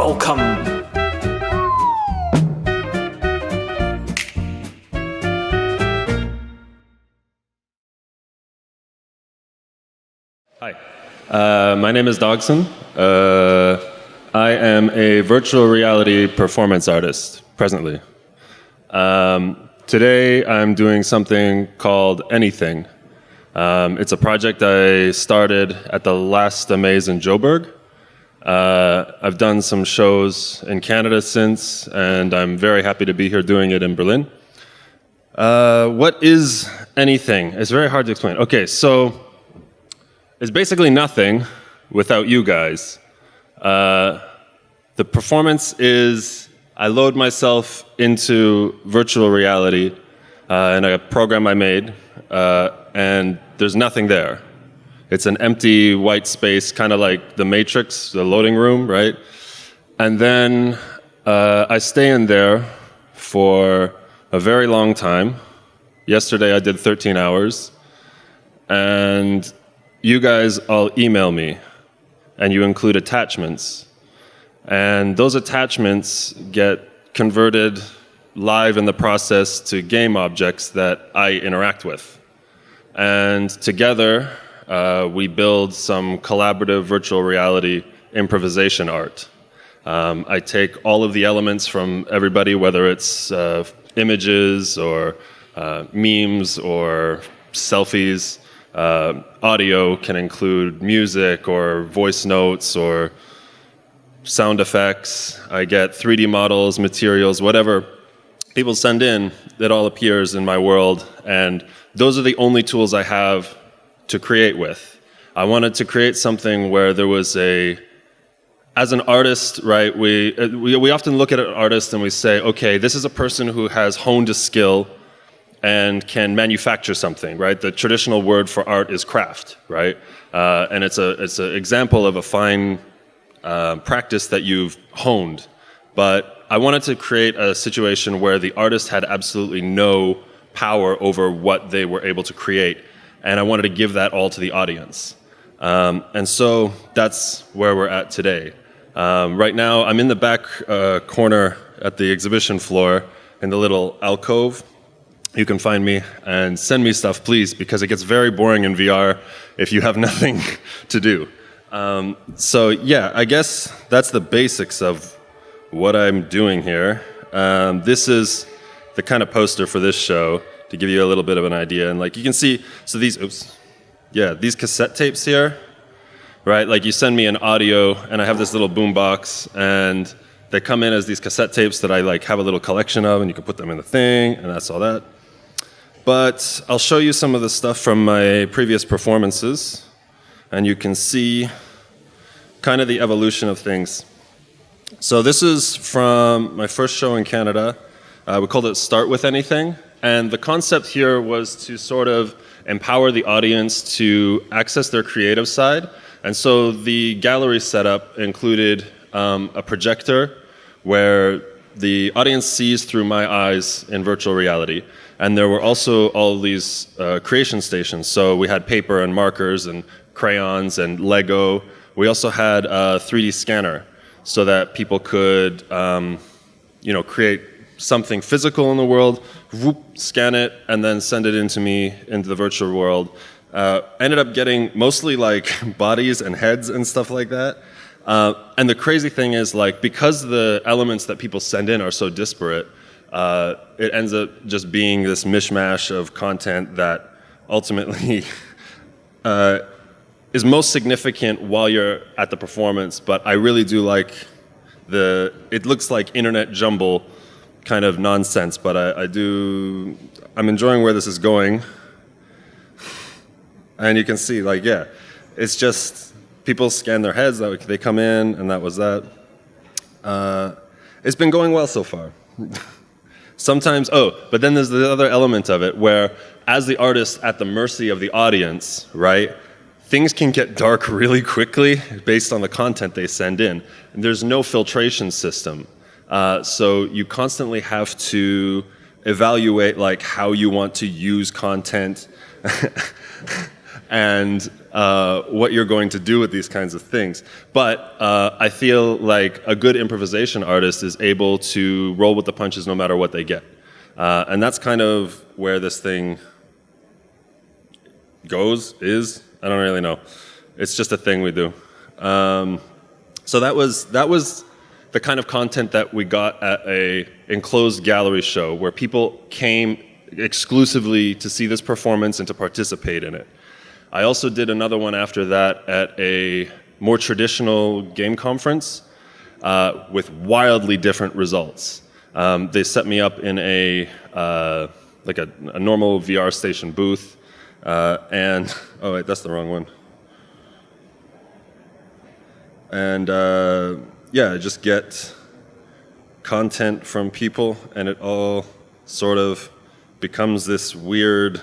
Welcome. Hi, my name is Dogson. I am a virtual reality performance artist, presently. Today I'm doing something called Anything. It's a project I started at the last Amaze in Joburg. I've done some shows in Canada since, and I'm very happy to be here doing it in Berlin. What is Anything? It's very hard to explain. Okay, so it's basically nothing without you guys. The performance is I load myself into virtual reality in a program I made, and there's nothing there. It's an empty white space, kind of like the Matrix, the loading room, right? And then I stay in there for a very long time. Yesterday I did 13 hours, and you guys all email me, and you include attachments. And those attachments get converted live in the process to game objects that I interact with. And together, we build some collaborative virtual reality improvisation art. I take all of the elements from everybody, whether it's images or memes or selfies. Audio can include music or voice notes or sound effects. I get 3D models, materials, whatever people send in, it all appears in my world. And those are the only tools I have to create with. I wanted to create something where there was as an artist, right, we often look at an artist and we say, okay, this is a person who has honed a skill and can manufacture something, right? The traditional word for art is craft, right? And it's an example of a fine practice that you've honed. But I wanted to create a situation where the artist had absolutely no power over what they were able to create, and I wanted to give that all to the audience. And so that's where we're at today. Right now, I'm in the back corner at the exhibition floor in the little alcove. You can find me and send me stuff, please, because it gets very boring in VR if you have nothing to do. So yeah, I guess that's the basics of what I'm doing here. This is the kind of poster for this show to give you a little bit of an idea. And like you can see, so these cassette tapes here, right? Like you send me an audio and I have this little boom box and they come in as these cassette tapes that I like have a little collection of, and you can put them in the thing, and that's all that. But I'll show you some of the stuff from my previous performances, and you can see kind of the evolution of things. So this is from my first show in Canada. We called it Start With Anything, and the concept here was to sort of empower the audience to access their creative side. And so the gallery setup included a projector where the audience sees through my eyes in virtual reality. And there were also all these creation stations. So we had paper and markers and crayons and Lego. We also had a 3D scanner so that people could create something physical in the world, whoop, scan it, and then send it into me into the virtual world. Ended up getting mostly like bodies and heads and stuff like that. And the crazy thing is, like, because the elements that people send in are so disparate, it ends up just being this mishmash of content that ultimately is most significant while you're at the performance. But I really do like it looks like internet jumble kind of nonsense, but I'm enjoying where this is going. And you can see, like, yeah, it's just people scan their heads, they come in, and that was that. It's been going well so far. Sometimes, but then there's the other element of it where, as the artist at the mercy of the audience, right, things can get dark really quickly based on the content they send in. And there's no filtration system. So you constantly have to evaluate like how you want to use content and what you're going to do with these kinds of things. But I feel like a good improvisation artist is able to roll with the punches no matter what they get. And that's kind of where this thing is. I don't really know. It's just a thing we do. So that was the kind of content that we got at a enclosed gallery show where people came exclusively to see this performance and to participate in it. I also did another one after that at a more traditional game conference with wildly different results. They set me up in a normal VR station booth, and oh wait, that's the wrong one. And yeah, I just get content from people, and it all sort of becomes this weird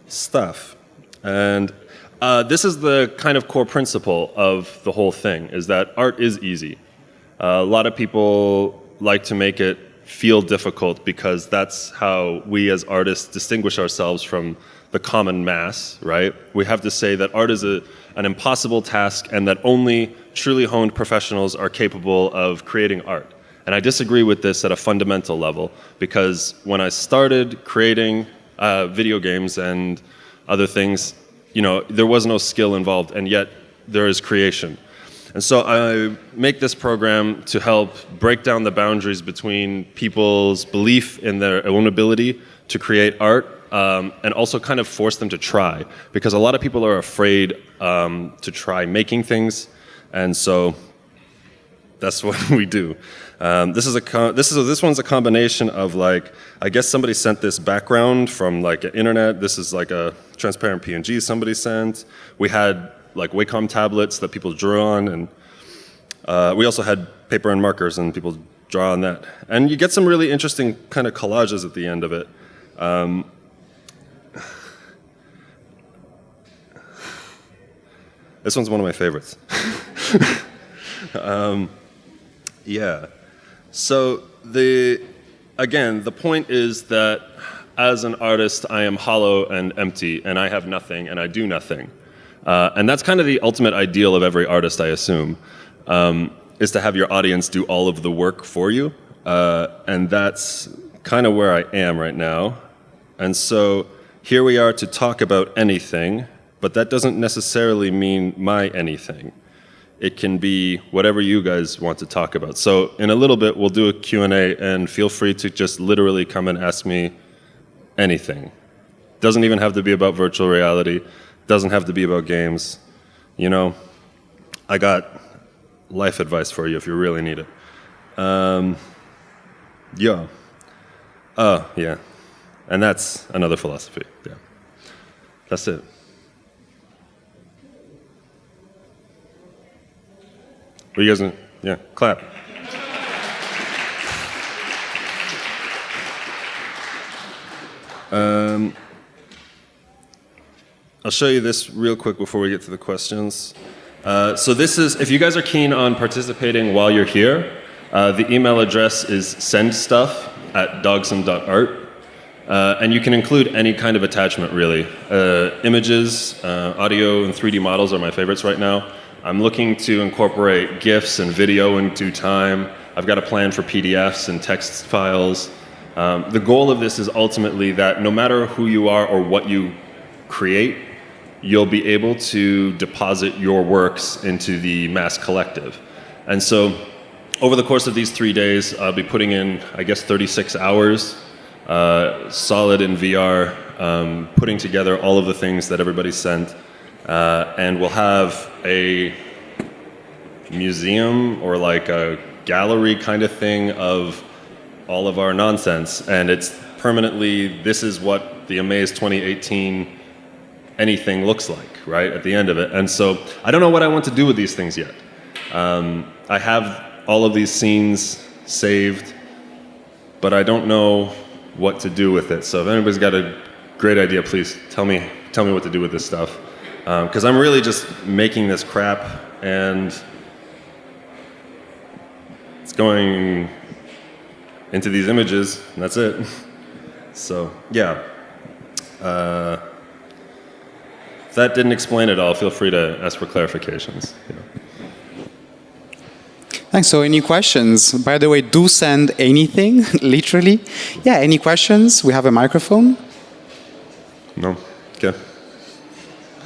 stuff. And this is the kind of core principle of the whole thing, is that art is easy. A lot of people like to make it feel difficult because that's how we as artists distinguish ourselves from the common mass, right? We have to say that art is an impossible task and that only truly honed professionals are capable of creating art. And I disagree with this at a fundamental level, because when I started creating video games and other things, there was no skill involved, and yet there is creation. And so I make this program to help break down the boundaries between people's belief in their own ability to create art, and also kind of force them to try, because a lot of people are afraid to try making things, and so that's what we do. This one's a combination of, like, I guess somebody sent this background from like an internet. This is like a transparent PNG somebody sent. We had like Wacom tablets that people drew on, and we also had paper and markers, and people draw on that. And you get some really interesting kind of collages at the end of it. This one's one of my favorites. Yeah. So again, the point is that as an artist, I am hollow and empty, and I have nothing, and I do nothing. And that's kind of the ultimate ideal of every artist, I assume, is to have your audience do all of the work for you. And that's kind of where I am right now. And so here we are to talk about anything, but that doesn't necessarily mean my anything. It can be whatever you guys want to talk about. So in a little bit, we'll do a Q&A, and feel free to just literally come and ask me anything. Doesn't even have to be about virtual reality. Doesn't have to be about games. I got life advice for you if you really need it. Yeah. Oh, yeah. And that's another philosophy. Yeah. That's it. What you guys doing? Yeah, clap. I'll show you this real quick before we get to the questions. So this is, if you guys are keen on participating while you're here, the email address is sendstuff@dogson.art. And you can include any kind of attachment, really. Images, audio, and 3D models are my favorites right now. I'm looking to incorporate GIFs and video in due time. I've got a plan for PDFs and text files. The goal of this is ultimately that no matter who you are or what you create, you'll be able to deposit your works into the mass collective. And so over the course of these 3 days, I'll be putting in, I guess, 36 hours solid in VR, putting together all of the things that everybody sent. And we'll have a museum or like a gallery kind of thing of all of our nonsense. And it's permanently, this is what the Amaze 2018 anything looks like, right, at the end of it. And so I don't know what I want to do with these things yet. I have all of these scenes saved, but I don't know what to do with it. So if anybody's got a great idea, please tell me what to do with this stuff. Because I'm really just making this crap, and it's going into these images, and that's it. So, yeah. If that didn't explain it all, feel free to ask for clarifications. Thanks. So any questions? By the way, do send anything, literally. Yeah, any questions? We have a microphone. No? Okay.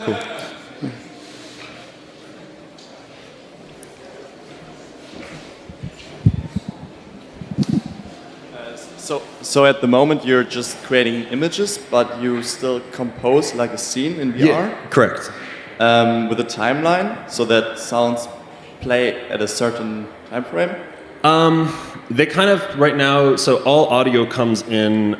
Cool. So at the moment you're just creating images, but you still compose like a scene in VR? Yeah, correct. With a timeline, so that sounds play at a certain time frame? They kind of, right now, so all audio comes in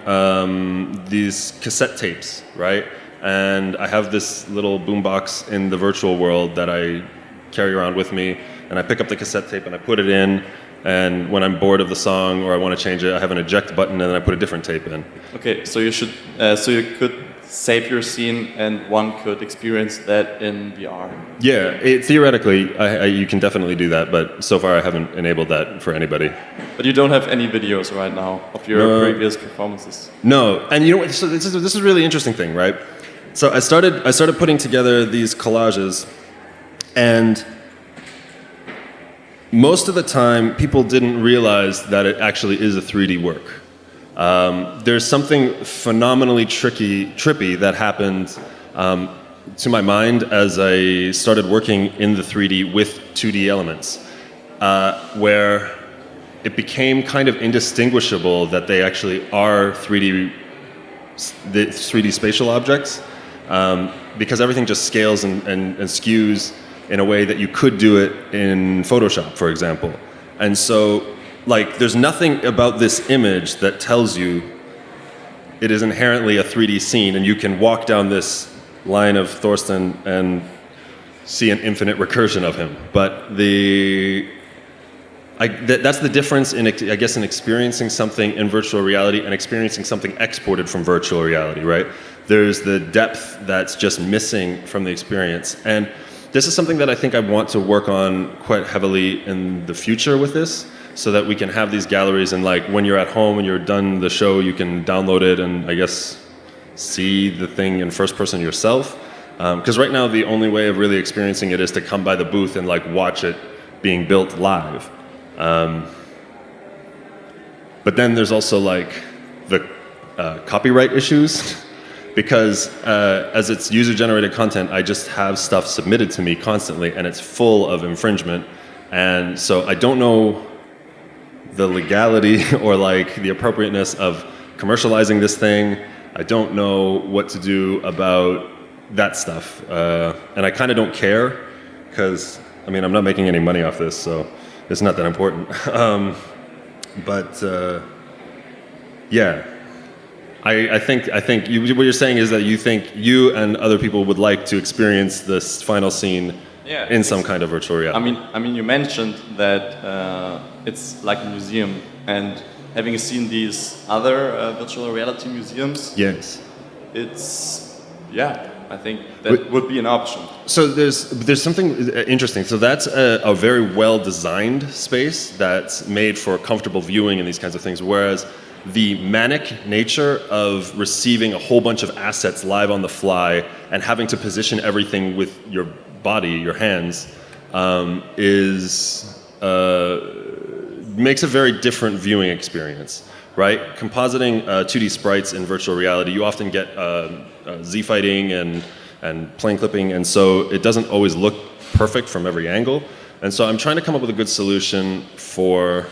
these cassette tapes, right? And I have this little boombox in the virtual world that I carry around with me, and I pick up the cassette tape and I put it in, and when I'm bored of the song or I want to change it, I have an eject button and then I put a different tape in. Okay, so you should, so you could save your scene and one could experience that in VR. Yeah, theoretically, you can definitely do that, but so far I haven't enabled that for anybody. But you don't have any videos right now of your previous performances? No, and you know what, so this is a really interesting thing, right? So I started putting together these collages, and most of the time people didn't realize that it actually is a 3D work. There's something phenomenally trippy that happened to my mind as I started working in the 3D with 2D elements, where it became kind of indistinguishable that they actually are 3D spatial objects, because everything just scales and skews in a way that you could do it in Photoshop, for example. And so, like, there's nothing about this image that tells you it is inherently a 3D scene, and you can walk down this line of Thorsten and see an infinite recursion of him. But that's the difference in, I guess, in experiencing something in virtual reality and experiencing something exported from virtual reality, right? There's the depth that's just missing from the experience. And this is something that I think I want to work on quite heavily in the future with this, so that we can have these galleries, and like when you're at home and you're done the show, you can download it and I guess see the thing in first person yourself. Because right now the only way of really experiencing it is to come by the booth and like watch it being built live. But then there's also like the copyright issues. Because as it's user-generated content, I just have stuff submitted to me constantly, and it's full of infringement. And so I don't know the legality or like the appropriateness of commercializing this thing. I don't know what to do about that stuff. And I kind of don't care, because, I mean, I'm not making any money off this, so it's not that important. Yeah. I think what you're saying is that you think you and other people would like to experience this final scene in some kind of virtual reality. I mean, you mentioned that it's like a museum, and having seen these other virtual reality museums, yes, I think that would be an option. So there's something interesting. So that's a very well designed space that's made for comfortable viewing and these kinds of things, whereas the manic nature of receiving a whole bunch of assets live on the fly and having to position everything with your body, your hands, makes a very different viewing experience, right? Compositing 2D sprites in virtual reality, you often get Z-fighting and plane clipping, and so it doesn't always look perfect from every angle. And so I'm trying to come up with a good solution for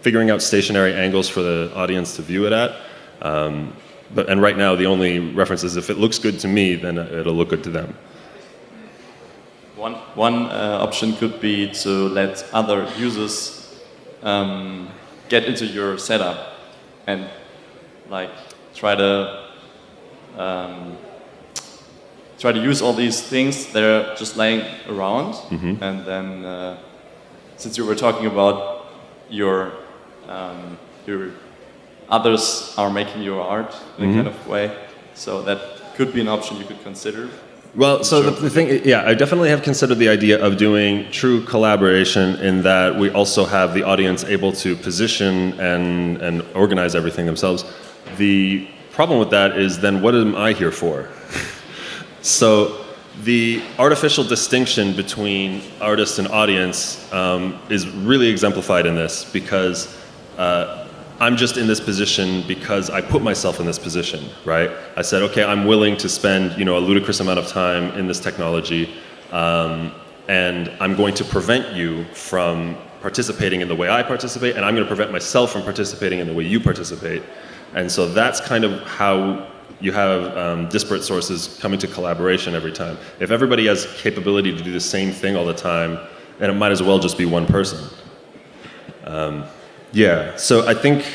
figuring out stationary angles for the audience to view it at. And right now, the only reference is if it looks good to me, then it'll look good to them. One option could be to let other users get into your setup and like try to use all these things that are just laying around. Mm-hmm. And then since you were talking about your others are making your art in a kind of way, so that could be an option you could consider. Well, so the thing, yeah, I definitely have considered the idea of doing true collaboration in that we also have the audience able to position and organize everything themselves. The problem with that is then what am I here for? So the artificial distinction between artist and audience is really exemplified in this because I'm just in this position because I put myself in this position, right? I said, okay, I'm willing to spend, a ludicrous amount of time in this technology, and I'm going to prevent you from participating in the way I participate, and I'm going to prevent myself from participating in the way you participate. And so that's kind of how you have disparate sources coming to collaboration every time. If everybody has capability to do the same thing all the time, then it might as well just be one person. Yeah, so I think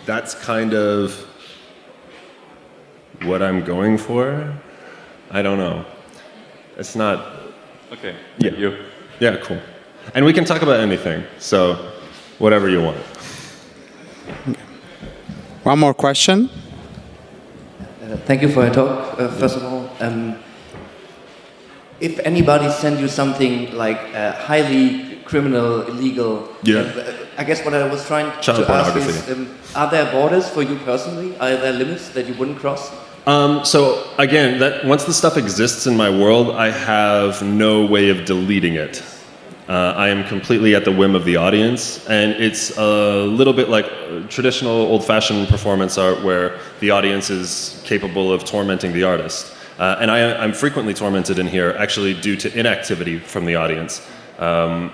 that's kind of what I'm going for. I don't know. It's not... Okay, yeah. thank you. Yeah, cool. And we can talk about anything, so whatever you want. One more question. Thank you for your talk, first of all. If anybody sends you something like highly criminal, illegal, Yeah. I guess what I was trying Child to ask pornography. is, are there borders for you personally? Are there limits that you wouldn't cross? So again, once the stuff exists in my world, I have no way of deleting it. I am completely at the whim of the audience, and it's a little bit like traditional old-fashioned performance art where the audience is capable of tormenting the artist. And I'm frequently tormented in here, actually due to inactivity from the audience.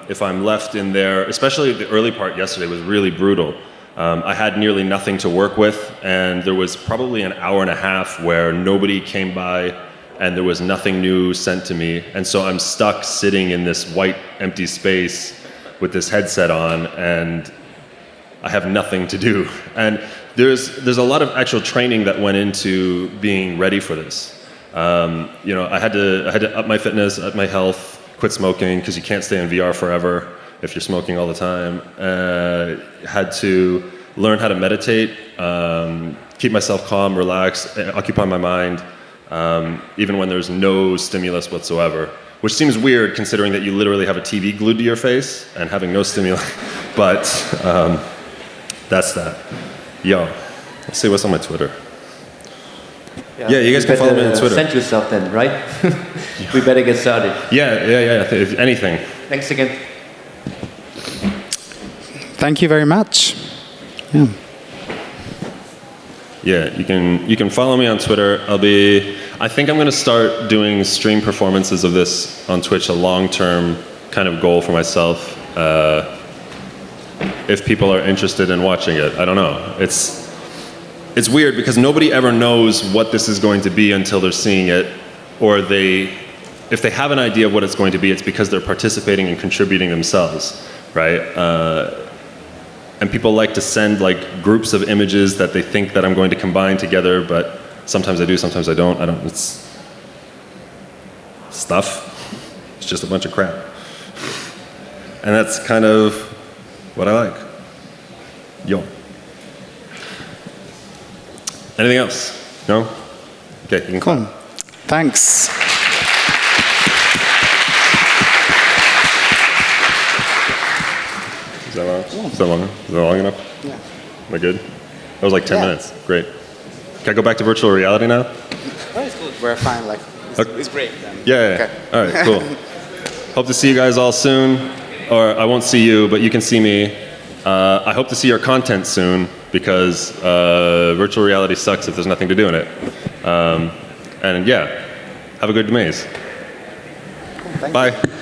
If I'm left in there, especially the early part yesterday was really brutal. I had nearly nothing to work with, and there was probably an hour and a half where nobody came by and there was nothing new sent to me. And so I'm stuck sitting in this white, empty space with this headset on, and I have nothing to do. And there's a lot of actual training that went into being ready for this. I had to up my fitness, up my health, quit smoking, because you can't stay in VR forever if you're smoking all the time. Had to learn how to meditate, keep myself calm, relaxed, occupy my mind, even when there's no stimulus whatsoever. Which seems weird considering that you literally have a TV glued to your face and having no stimulus. But that's that. Yo, let's see what's on my Twitter. Yeah, you guys can follow me on Twitter. Send yourself then, right? We better get started. Yeah. If anything. Thanks again. Thank you very much. Yeah. Yeah, you can follow me on Twitter. I think I'm going to start doing stream performances of this on Twitch, a long-term kind of goal for myself. If people are interested in watching it, I don't know. It's weird because nobody ever knows what this is going to be until they're seeing it, or if they have an idea of what it's going to be, it's because they're participating and contributing themselves, right? And people like to send like groups of images that they think that I'm going to combine together, but sometimes I do, sometimes I don't. It's stuff. It's just a bunch of crap. And that's kind of what I like. Yo. Anything else? No? Okay, you can Cool. Thanks. Is that long? Is that long? Is that long enough? Yeah. Am I good? That was like 10 Yeah. minutes. Great. Can I go back to virtual reality now? Oh, it's good. We're fine. It's great. Then. Yeah. Okay. All right, cool. Hope to see you guys all soon. Or I won't see you, but you can see me. I hope to see your content soon because virtual reality sucks if there's nothing to do in it. And yeah, have a good maze. Cool, thank you. Bye.